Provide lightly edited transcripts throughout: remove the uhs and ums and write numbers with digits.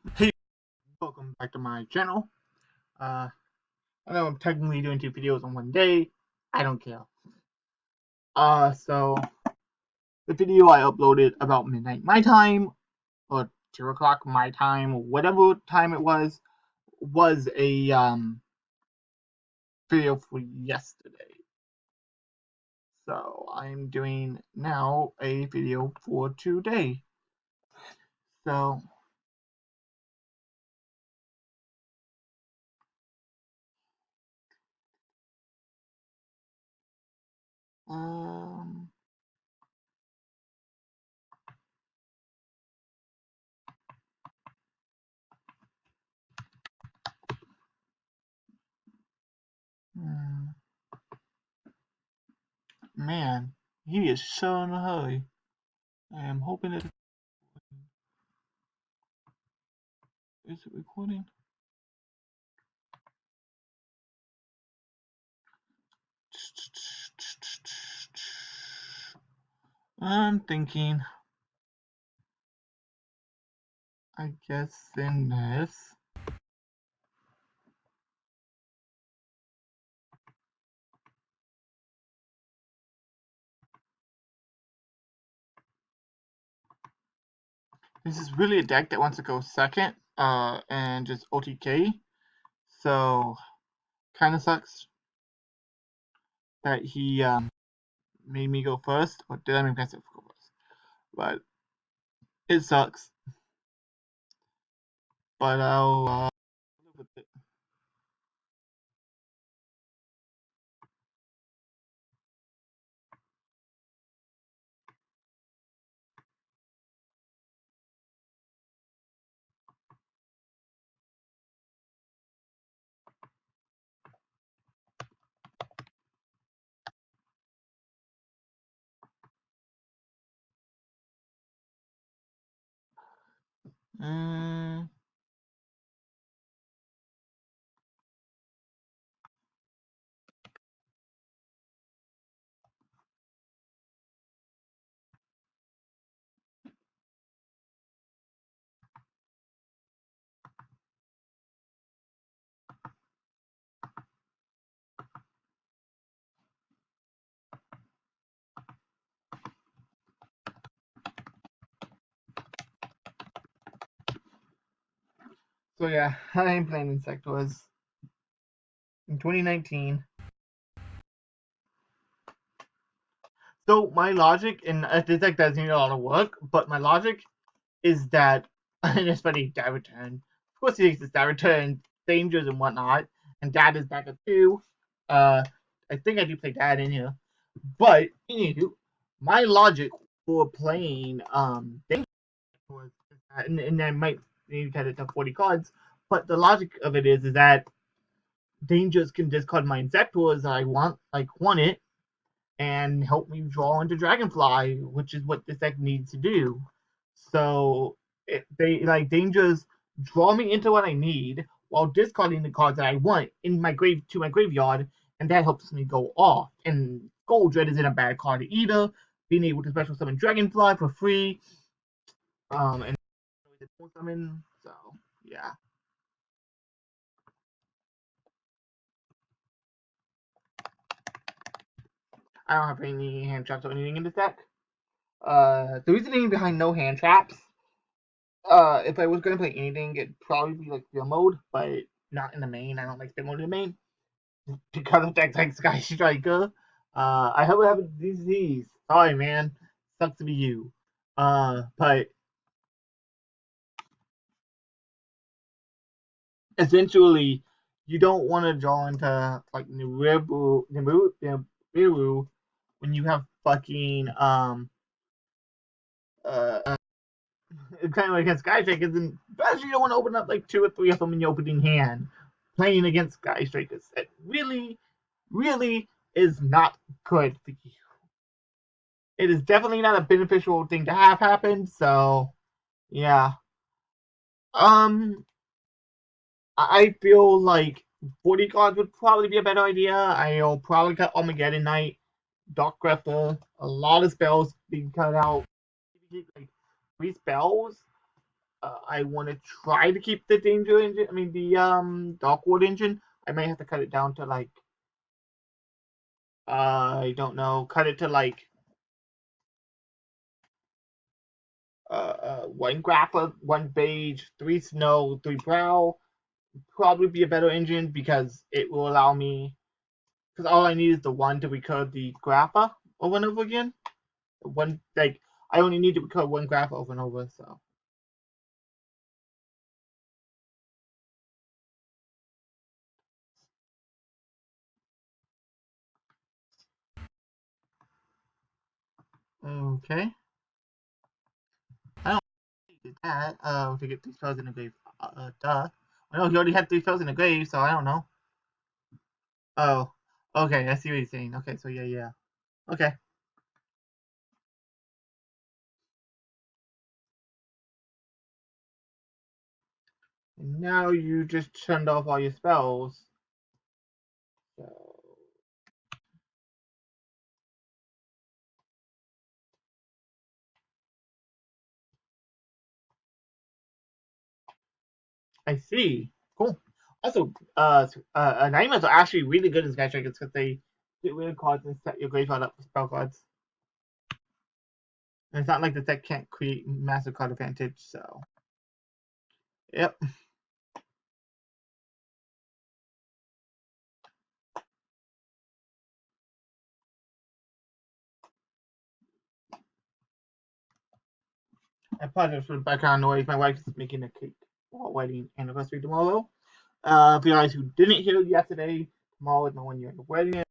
Hey, welcome back to my channel. Uh, I know I'm technically doing two videos on one day. I don't care. So the video I uploaded about midnight my time, or 2 o'clock my time, or whatever time it was a video for yesterday. So I'm doing now a video for today. So um hmm, man, he is so in a hurry. I am hoping it is it recording. I'm thinking, I guess in this. This is really a deck that wants to go second, and just OTK. So, kind of sucks that he made me go first, or did I make myself go first? But it sucks. But I'll live with it. Mm, so yeah, I'm playing Inzektor in 2019. So my logic, and this deck does need a lot of work, but my logic is that, and it's funny, dad return. Of course, he takes his dad return, dangers and whatnot, and dad is back at two. I think I do play dad in here, but anywho, my logic for playing danger was, and I might need to cut it to 40 cards, but the logic of it is that dangers can discard my Inzektors that I want it, and help me draw into Dragonfly, which is what this deck needs to do. So they like dangers draw me into what I need while discarding the cards that I want in my graveyard, and that helps me go off. And Gold Dread isn't a bad card either. Being able to special summon Dragonfly for free, and summon. So yeah, I don't have any hand traps or anything in this deck. The reasoning behind no hand traps, if I was gonna play anything, it'd probably be like field mode, but not in the main. I don't like field mode in the main because of decks like Sky Striker. I hope I have a disease. Sorry, man. Sucks to be you. But essentially, you don't want to draw into like Nibiru when you have fucking uh it's kind of like against Sky Strikers, and especially you don't want to open up like two or three of them in your opening hand. Playing against Sky Strikers, it really is not good for you. It is definitely not a beneficial thing to have happen. So yeah, um, I feel like 40 cards would probably be a better idea. I'll probably cut Armageddon Knight, Dark Grifter, a lot of spells being cut out. Like three spells I want to try to keep the danger engine. I mean the Darkwood engine. I might have to cut it down to like I don't know, cut it to like one grapple, one beige, three snow, three brow. Probably be a better engine because it will allow me. Because all I need is the one to recur the grappa over and over again. One like I only need to recur one graph over and over. So okay, I don't did that. To get 3 spells in a grave. Duh. I know he already had 3 spells in a grave, so I don't know. Oh, okay. I see what he's saying. Okay, so yeah, yeah. Okay. And now you just turned off all your spells. So I see. Cool. Also, Animas are actually really good in Sky Strikers because they get rid of cards and set your graveyard up for spell cards. And it's not like the deck can't create massive card advantage, so. Yep. I apologize for the background noise. My wife is making a cake for our wedding anniversary tomorrow. For you guys who didn't hear yesterday, tomorrow is my 1 year wedding.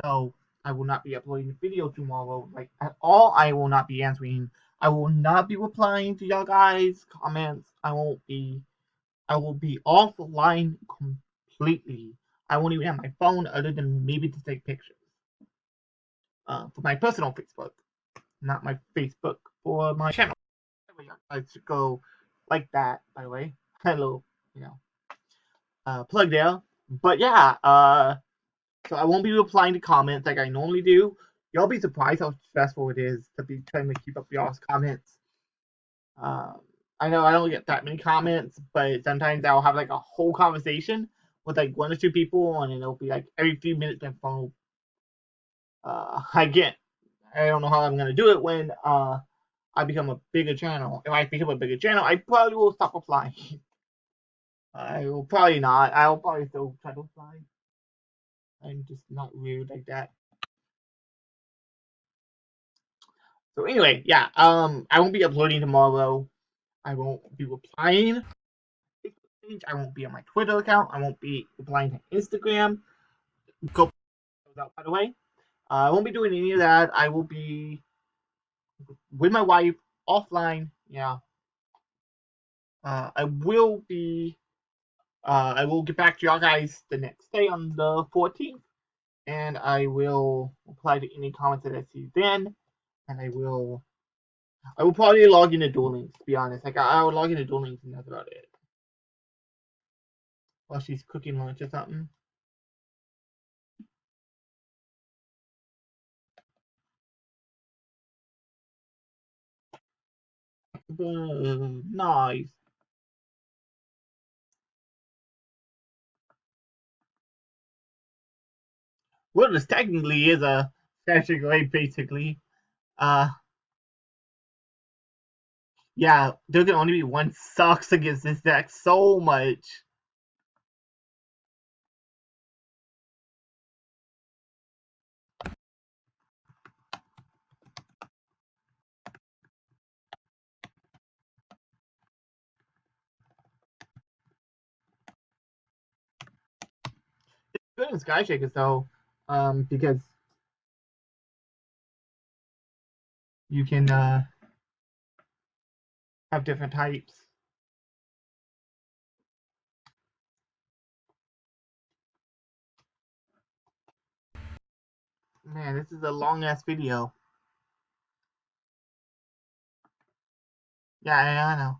So I will not be uploading the video tomorrow, like at all. I will not be answering. I will not be replying to y'all guys' comments. I will be offline completely. I won't even have my phone other than maybe to take pictures. For my personal Facebook, not my Facebook for my channel. I should go like that, by the way. Hello, you know, plug there. But yeah, so I won't be replying to comments like I normally do. Y'all be surprised how stressful it is to be trying to keep up y'all's comments. Um, I know I don't get that many comments, but sometimes I'll have like a whole conversation with like one or two people, and it'll be like every few minutes my phone. I get. I don't know how I'm gonna do it when I become a bigger channel. If I become a bigger channel, I probably will stop replying. I will probably not. I will probably still try to reply. I'm just not weird like that. So anyway, yeah. I won't be uploading tomorrow. I won't be replying. Page. I won't be on my Twitter account. I won't be replying to Instagram. Go out by the way. I won't be doing any of that. I will be with my wife offline. Yeah. I will be. I will get back to y'all guys the next day on the 14th, and I will reply to any comments that I see then, and I will. I will probably log into Duel Links, to be honest. Like I would log into Duel Links and that's about it. While she's cooking lunch or something. Nice. Well, this technically is a static array, basically. Uh, yeah, there can only be one sucks against this deck so much. It's good in Sky Shakers though, because you can have different types. Man, this is a long ass video. Yeah,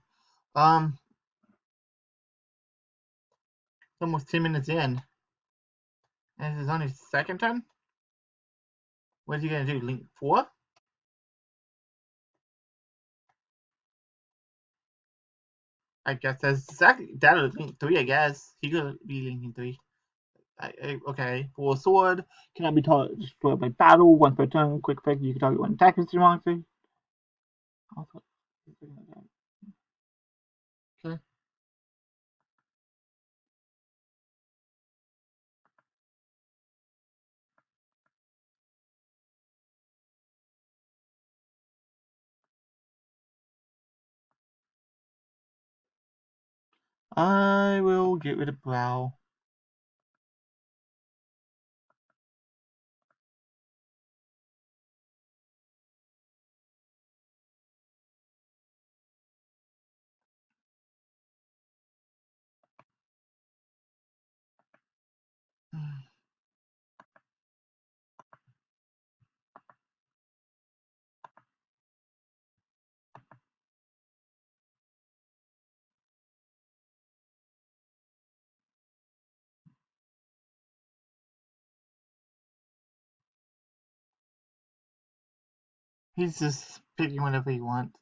I know. It's almost 10 minutes in, and this is only second turn. What is he gonna do? Link 4? I guess that's exactly that would link three. I guess he could be linking three. Okay. For a sword, cannot be destroyed by battle. One per turn. Quick effect. You can target one attack with your monster. Also, okay. I will get rid of Brow. He's just picking whatever he wants.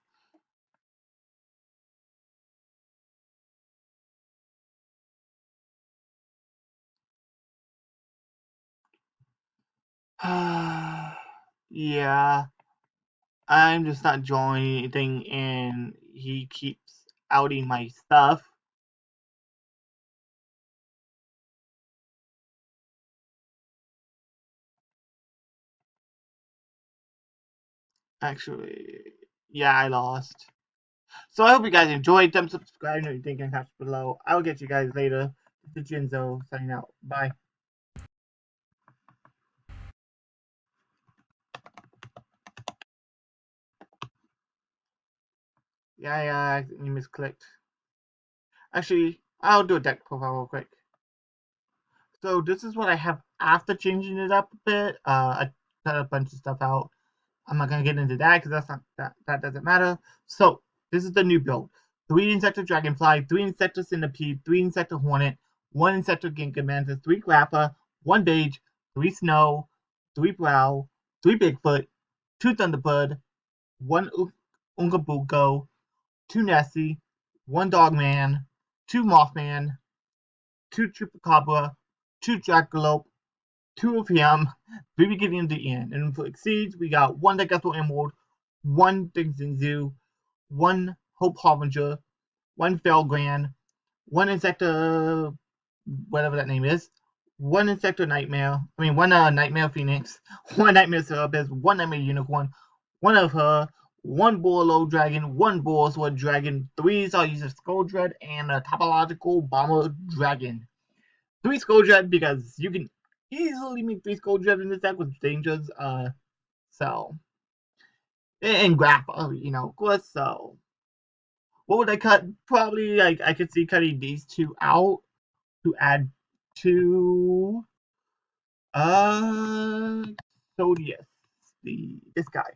Yeah, I'm just not joining anything, and he keeps outing my stuff. Actually, yeah, I lost. So I hope you guys enjoyed. Thumbs up, subscribe, and everything, and comments below. I'll get you guys later. This is Jinzo signing out. Bye. Yeah, you misclicked. Actually, I'll do a deck profile real quick. So this is what I have after changing it up a bit. I cut a bunch of stuff out. I'm not gonna get into that because that's not that doesn't matter. So this is the new build: 3 Inzektor Dragonfly, 3 Inzektor Centipede, 3 Inzektor Hornet, 1 Inzektor Ginkgo Mantis, 3 Grappa, 1 Beige, 3 Snow, 3 Brow, 3 Bigfoot, 2 Thunderbird, one Ungabugo, 2 Nessie, 1 Dogman, 2 Mothman, 2 Chupacabra, 2 Jackalope, 2 of him, 3 beginning of the end. And for Exceeds, we got 1 Emerald, 1 Zinzu, 1 Harbinger, 1 Felgran, 1 Inzektor, whatever that name is, 1 Inzektor Nightmare, Nightmare Phoenix, 1 Nightmare Cerebus, 1 Nightmare Unicorn, 1 of her, 1 Borlow Dragon, 1 Sword Dragon, 3 Skull Dread, and a Topological Bomber Dragon. 3 Skull Dread because you can easily make 3 Skull Dread in this deck with dangers. So and graph, of course. So what would I cut? Probably like I could see cutting these two out to add to uh Sodius, this guy.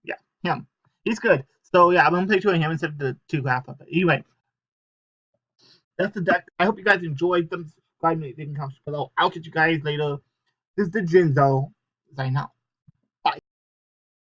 Yeah, him. He's good. So yeah, I'm gonna play two of him instead of the 2 graph of it. Anyway, that's the deck. I hope you guys enjoyed them. Subscribe me, leave comments below. I'll catch you guys later. This is the Jinzo. Sign out.